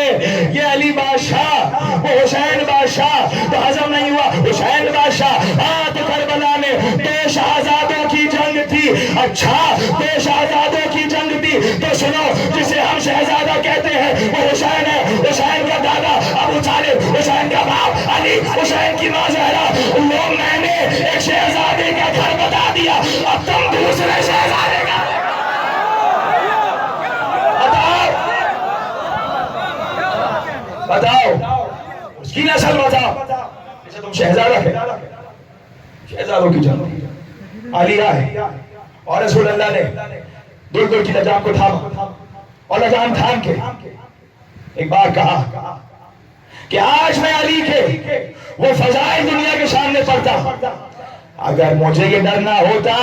یہ علی بادشاہ وہ حسین بادشاہ تو ہضم نہیں ہوا. حسین بادشاہ تو کربلا میں 2 شہزادوں کی جنگ تھی. اچھا 2 شہزادوں کی جنگ تھی تو سنو, جسے ہم شہزادہ کہتے ہیں وہ حسین ہے. حسین کا دادا ابو طالب, حسین کا باپ علی, حسین کی ماں زہرا. لوگ میں نے ایک شہزادے کا گھر بتا دیا, اب تم دوسرے شہزادے کا بتاؤ, اس کی نسل بتاؤ جسے تم شہزادہ کہتے. شہزادوں کی جنگ. علی آئے اور رسول اللہ نے دلدل کی لجام کو تھاما اور لجام تھام کے ایک بار کہا کہ آج میں علی کے وہ فضائل دنیا کے سامنے پڑھتا, اگر مجھے یہ ڈر نہ ہوتا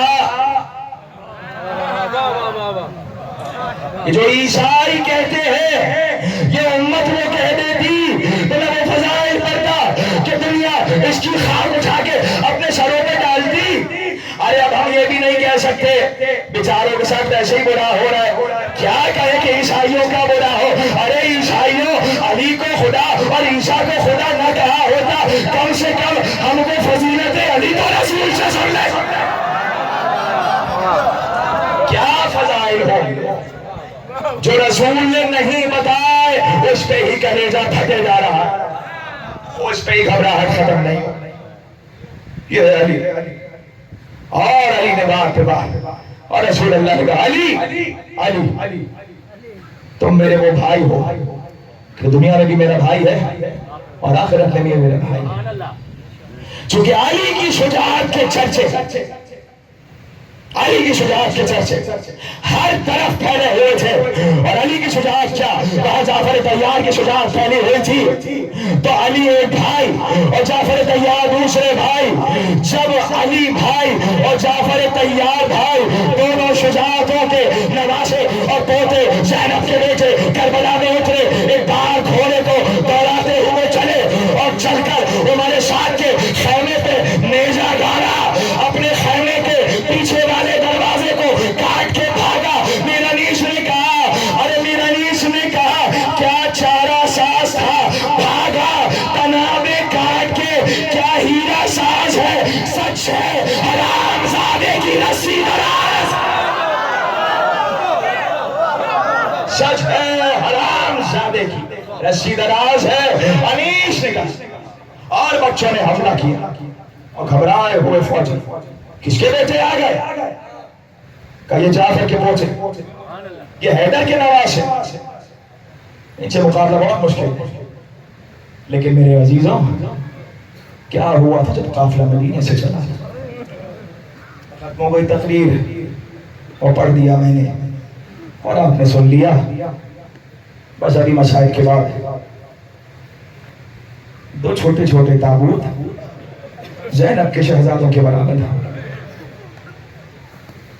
یہ جو عیسائی کہتے ہیں یہ امت وہ کہہ دیتی تو نہ وہ فضائل پڑھتا کہ دنیا اس کی خاک اٹھا کے اپنے سروں پہ ڈالتی۔ ارے اب ہم یہ بھی نہیں کہہ سکتے بیچاروں کے ساتھ ایسے ہی برا ہو رہا ہے، کیا کہے کہ عیسائیوں کا برا ہو؟ ارے عیسائیوں علی کو خدا اور عیسیٰ کو خدا نہ کہا ہوتا، کم سے کم ہم کو فضیلت علی کو رسول سے سن لے۔ کیا فضائل ہو جو رسول نے نہیں بتائے، اس پہ ہی کلیجہ پھٹے جا رہا ہے، اس پہ ہی گھبراہٹ ختم نہیں ہو۔ یہ ہے علی، اور علی نے بات پہ بات، اور رسول اللہ نے کہا علی علی تم میرے وہ بھائی ہو کہ دنیا میں بھی میرا بھائی ہے اور آخرت میں بھی میرا بھائی ہے۔ چونکہ علی کی شجاعت کے چرچے، علی کی شجاعت کے چرچے ہر طرف پھیلے ہوئے تھے، اور علی کی شجاعت کیا، کہاں جعفر طیار کی شجاعت پھیلی ہوئی تھی تو علی ایک بھائی اور جعفر طیار دوسرے بھائی۔ جب علی بھائی اور جعفر طیار بھائی دونوں شجاعتوں کے نواسے اور پوتے زینب کے بیٹے کربلا میں اترے، ایک بار گھوڑے کو دوڑاتے ہوئے چلے اور چل کر عمر سعد کے خیمے پہ نیزہ گاڑا، اپنے خیمے کے پیچھے والے دروازے کو کاٹ کے بھاگا۔ میرانیش نے کہا، ارے میرانیش نے کہا کیا چارہ ساز تھا، بھاگا تنابے کاٹ کے، کیا ہیرا ساز ہے، سچ ہے حرام زادے کی رسی دراز، سچ ہے حرام زادے کی رسی دراز ہے۔ انیش نے کہا، اور بچوں نے حملہ کیا اور گھبرائے ہوئے فوجی کس کے بیٹے آ گئے؟ کہا یہ جعفر کے پوتے، یہ حیدر کے نواسے، ان سے مقابلہ بہت مشکل ہے۔ لیکن میرے عزیزوں کیا ہوا تھا جب قافلہ مدینے سے چلا، ختم ہو گئی تقریر اور پڑھ دیا میں نے اور آپ نے سن لیا، بس ابھی مشاہد کے بعد دو چھوٹے چھوٹے تابوت زینب کے شہزادوں کے برابر تھا،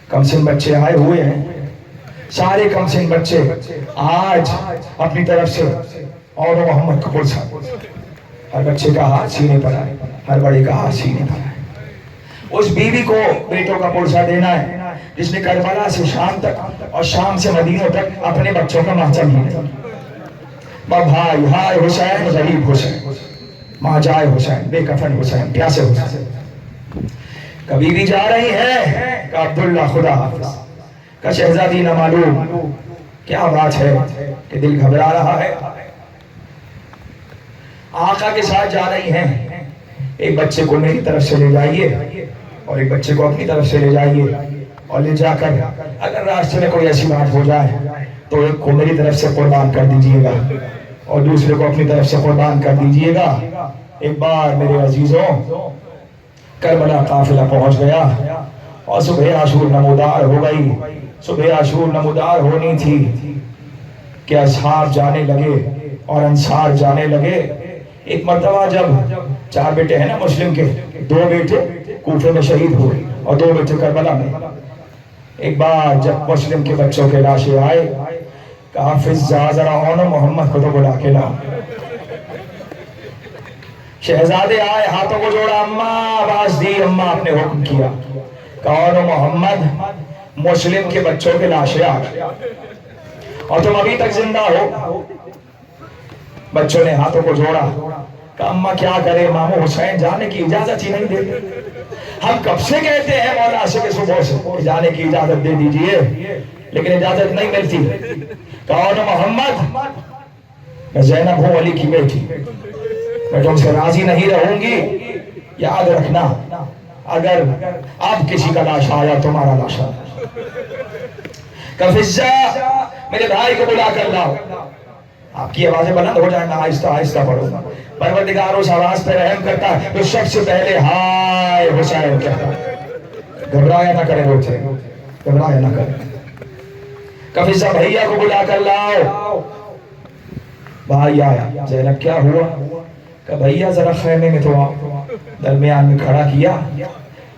کم سن بچے آئے ہوئے ہیں، سارے کم سن بچے آج اپنی طرف سے اور محمد کو پرسا، ہر بچے کا ہاتھ سینے پر آئے، ہر بڑے کا ہاتھ سینے پر آئے۔ اس بیوی کو بیٹوں کا پرسا دینا ہے جس نے کربلا سے شام تک اور شام سے مدینہ تک اپنے بچوں کا ماتم لیا۔ بھائی ہائے حسین، غریب حسین، ماں جائے حسین، بے کفن حسین، پیاسے حسین۔ کبھی بھی جا رہی ہیں کہ عبداللہ خدا حافظ، کہ شہزادی نہ معلوم کیا بات ہے کہ دل گھبرا رہا ہے۔ آقا کے ساتھ جا رہی ہیں، ایک بچے کو میری طرف سے لے جائیے اور ایک بچے کو اپنی طرف سے لے جائیے، اور لے جا کر اگر راستے میں کوئی ایسی بات ہو جائے تو ایک کو میری طرف سے قربان کر دیجئے گا اور دوسرے کو اپنی طرف سے قربان کر دیجئے گا۔ ایک بار میرے عزیزوں کربلا قافلہ پہنچ گیا اور صبح عاشور نمودار ہو گئی۔ صبح عاشور نمودار ہونی تھی کہ اصحاب جانے لگے اور انصار جانے لگے۔ ایک مرتبہ جب چار بیٹے ہیں نا مسلم کے، دو بیٹے کوفے میں شہید ہوئے اور دو بیٹے کربلا میں، ایک بار جب مسلم کے بچوں کے لاشیں آئے، کہا فضا ذرا اونو محمد کو تو بلا کے لاؤ۔ شہزادے آئے، ہاتھوں کو جوڑا، اماں آواز دی، اماں اپنے حکم کیا، کہا اونو محمد مسلم کے بچوں کے لاشیں آ گئے اور تم ابھی تک زندہ ہو۔ بچوں نے ہاتھوں کو جوڑا، کہا اماں کیا کرے، مامو حسین جانے کی اجازت ہی نہیں دیتے، ہم کب سے کہتے ہیں مولا سے کہ صبح سے جانے کی اجازت دے دیجئے لیکن اجازت نہیں ملتی۔ کہا اونو محمد میں زینب ہوں علی کی بیٹی، میں تم سے راضی نہیں رہوں گی، یاد رکھنا اگر اب کسی کا لاش آیا تمہارا لاش آیا۔ کفزہ میرے بھائی کو بلا کر لاؤ۔ آپ کی آوازیں بلند ہو جائیں، میں آہستہ آہستہ پڑھوں گا۔ پروردگار اس آواز پہ رحم کرتا ہے تو سب سے پہلے ہائے حسین کہتا ہے۔ گھبرایا نہ کرے روتے، گھبرایا نہ کرے۔ کفزہ بھائیا کو بلا کر لاؤ۔ بھائی آیا، زینب کیا ہوا؟ کہ بھائیا ذرا خیمے میں تو آؤ۔ درمیان میں کھڑا کیا،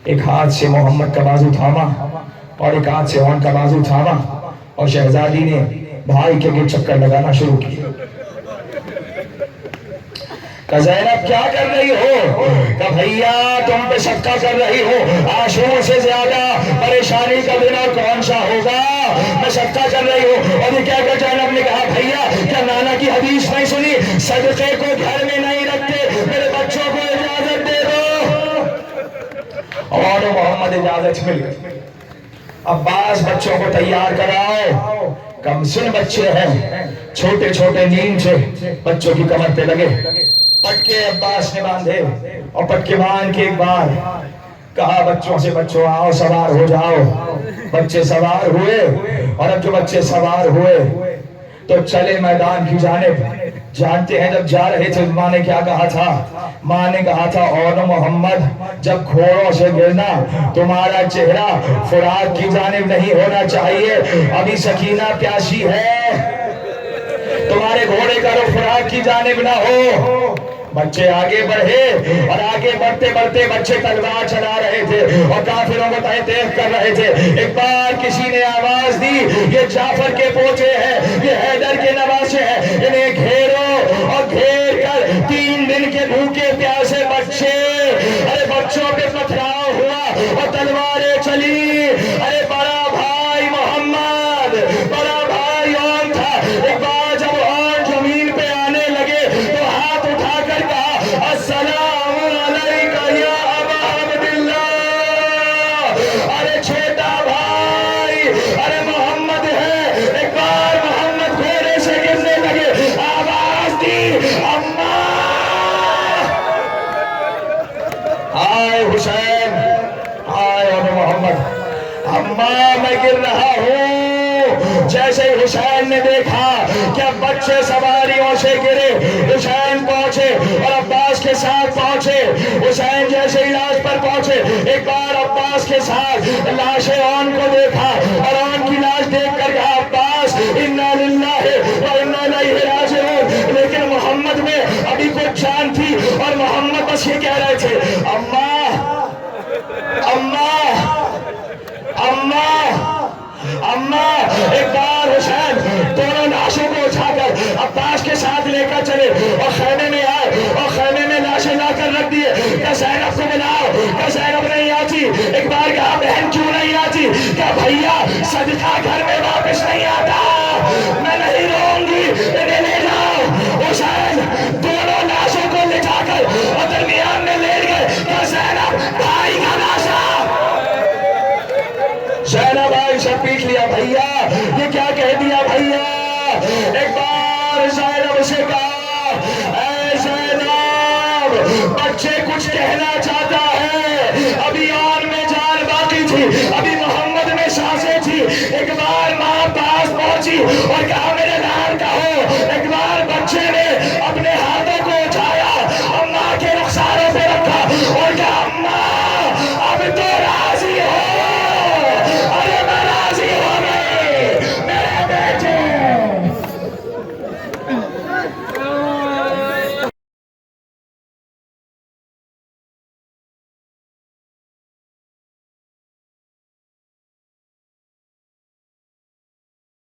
ایک ہاتھ سے محمد کا بازو تھاما اور ایک ہاتھ سے اون کا بازو تھاما اور شہزادی نے بھائی کے لیے چکر لگانا شروع کیا. کہ زینب کیا کر رہی ہو؟ کہ بھیا تم پہ شکا کر رہی ہو، عاشور سے زیادہ پریشانی کا دن اور کون سا ہوگا، میں شکا کر رہی ہوں. اور یہ کہہ کر زینب نے کہا بھیا کیا نانا کی حدیث نہیں سنی، صدقے کو گھر میں نہیں رکھتے، میرے بچوں کو اجازت دے دو. اور محمد اجازت مل گئی. عباس بچوں کو تیار کراؤ، کم سن بچے ہیں، چھوٹے چھوٹے نیند سے بچوں کی کمر پہ لگے. پٹکے عباس نے باندھے اور پٹکے باندھ کے ایک بار کہا بچوں سے بچوں آؤ سوار ہو جاؤ. بچے سوار ہوئے اور اب جو بچے سوار ہوئے تو چلے میدان کی جانب. جانتے ہیں جب جا رہے تھے ماں نے کیا کہا تھا؟ ماں نے کہا تھا اور محمد جب گھوڑوں سے گرنا تمہارا چہرہ فرات کی جانب نہیں ہونا چاہیے، ابھی سکینہ پیاسی ہے، تمہارے گھوڑے کا رخ فرات کی جانب نہ ہو. بچے آگے بڑھے اور آگے بڑھتے بڑھتے بچے تلوار چلا رہے تھے اور کافروں کو تحقیق کر رہے تھے. ایک بار کسی نے آواز دی یہ جعفر کے پوتے ہیں، یہ حیدر کے نواسے ہیں، انہیں گھیرو. اور گھیر کر 3 دن کے بھوکے پیاسے بچے، ارے بچوں پہ پتھراؤ ہوا اور تلواریں چلی. ارے بڑا بھائی محمد، بڑا بھائی اون تھا. ایک بار جب اون زمین پہ آنے لگے تو ہاتھ اٹھا کر کہا السلام علیکہ یا ابا عبداللہ. ارے چھوٹا بھائی، ارے محمد ہے. ایک بار محمد گھوڑے سے گرنے لگے، آواز دی اماں. آئے حسین، آئے اور محمد، اماں میں گر رہا ہوں. جیسے حسین نے دیکھا کہ اب بچے سواریوں سے گرے، حسین پہنچے اور عباس کے ساتھ پہنچے. حسین جیسے علاج پر پہنچے ایک بار عباس کے ساتھ لاش اون کو دیکھا اور اون کی لاش دیکھ کر کہا عباس انا للہ و انا الیہ راجعون. لیکن محمد میں ابھی کچھ جان تھی اور محمد بس یہ کہہ رہے تھے اماں اماں اماں اماں. ایک بار حسین دونوں لاشوں کو اٹھا کر عباس کے ساتھ لے کر چلے اور خیمے میں آئے اور خیمے میں لاشیں لا کر رکھ دیے. کہ زینب کو بلاؤ، کہ زینب نہیں آتی. ایک بار کہا بہن کیوں نہیں آتی؟ کہ بھیا صدقہ گھر میں واپس نہیں آتا، میں نہیں رہوں گی، انہیں لے جاؤ. حسین دونوں لاشوں کو لے جا کر اور درمیان میں لے گئے. کہ زینب بھائی کا لاشا، زینب آئی سے پیٹ لیا. بھیا یہ کیا کہہ دیا بھیا؟ ایک بار زینب سے کہا اے زینب بچے کچھ کہنا چاہتا ہے، ابھی آن میں جان باقی تھی، ابھی محمد میں سانسیں تھی. ایک بار ماں پاس پہنچی اور کہا میرے لال کہو. ایک بار بچے نے